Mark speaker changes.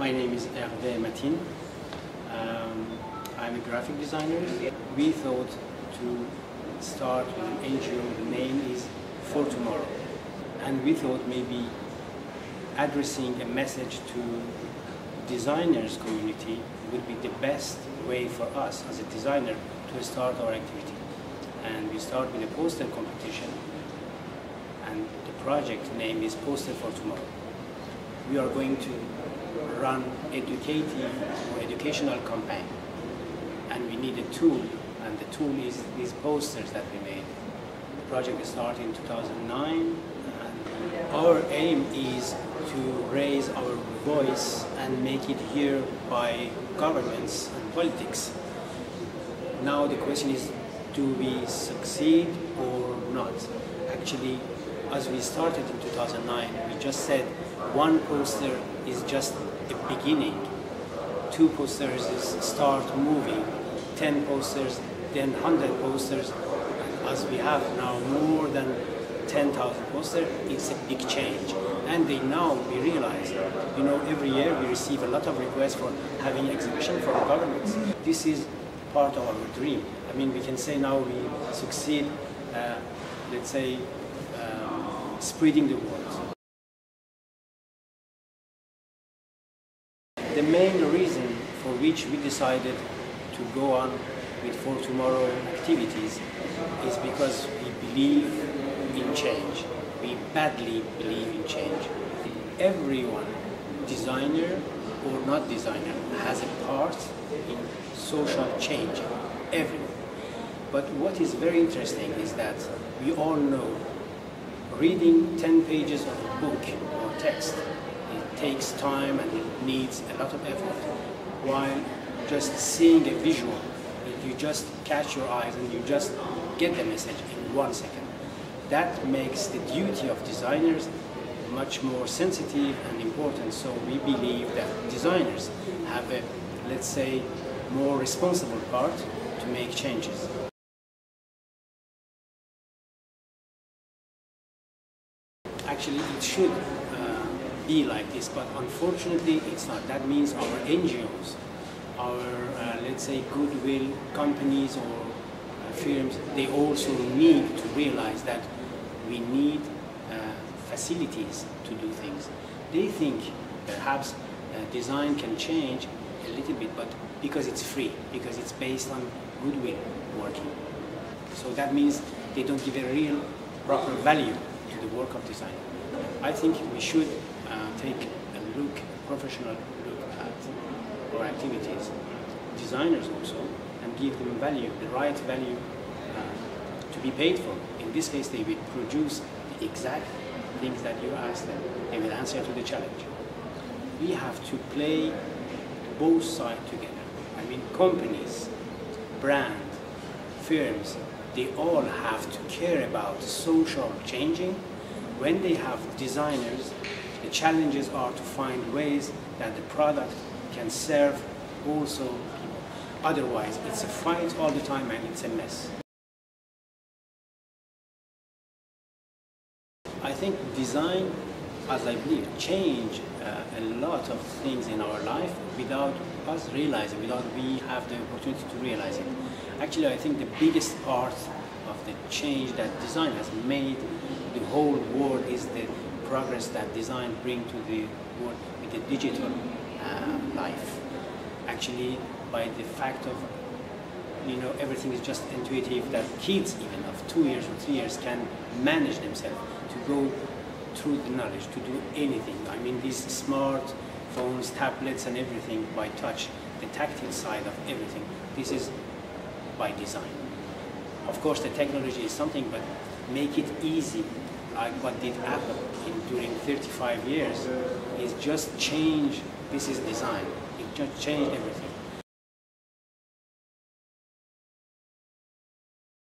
Speaker 1: My name is Hervé Matine. I'm a graphic designer. We thought to start with an NGO. The name is For Tomorrow. And we thought maybe addressing a message to designers community would be the best way for us as a designer to start our activity. And we start with a poster competition, and the project name is Poster for Tomorrow. We are going to run educational campaign, and we need a tool, and the tool is these posters that we made. The project started in 2009, and our aim is to raise our voice and make it heard by governments and politics. Now the question is, do we succeed or not? Actually, as we started in 2009, we just said one poster is just a beginning. 2 posters is start moving, 10 posters, then 100 posters. As we have now more than 10,000 posters, it's a big change. And now we realize, every year we receive a lot of requests for having exhibition from governments. This is part of our dream. I mean, we can say now we succeed, let's say, spreading the word. The main reason for which we decided to go on with For Tomorrow activities is because we believe in change. We badly believe in change. Everyone, designer or not designer, has a part in social change. Everyone. But what is very interesting is that we all know reading 10 pages of a book or text, it takes time and it needs a lot of effort, while just seeing a visual, you just catch your eyes and you just get the message in 1 second. That makes the duty of designers much more sensitive and important, so we believe that designers have a, let's say, more responsible part to make changes. Actually, it should be like this, but unfortunately it's not. That means our NGOs, our, let's say, goodwill companies or firms, they also need to realize that we need facilities to do things. They think perhaps design can change a little bit, but because it's free, because it's based on goodwill working. So that means they don't give a real proper value to the work of design. I think we should take a professional look at our activities, designers also, and give them value, the right value to be paid for. In this case, they will produce the exact things that you ask them. They will answer to the challenge. We have to play both sides together. I mean, companies, brand, firms, they all have to care about social changing. When they have designers, the challenges are to find ways that the product can serve also people. Otherwise, it's a fight all the time and it's a mess. I think design, as I believe, change a lot of things in our life without us realizing, without we have the opportunity to realize it. Actually, I think the biggest part of the change that design has made the whole world is the progress that design brings to the world with the digital life. Actually, by the fact of, everything is just intuitive, that kids even of 2 years or 3 years can manage themselves to go through the knowledge, to do anything. I mean, these smart phones, tablets and everything by touch, the tactile side of everything, this is by design. Of course, the technology is something, but make it easy, like what did Apple during 35 years, is just change. This is design. It just changed everything.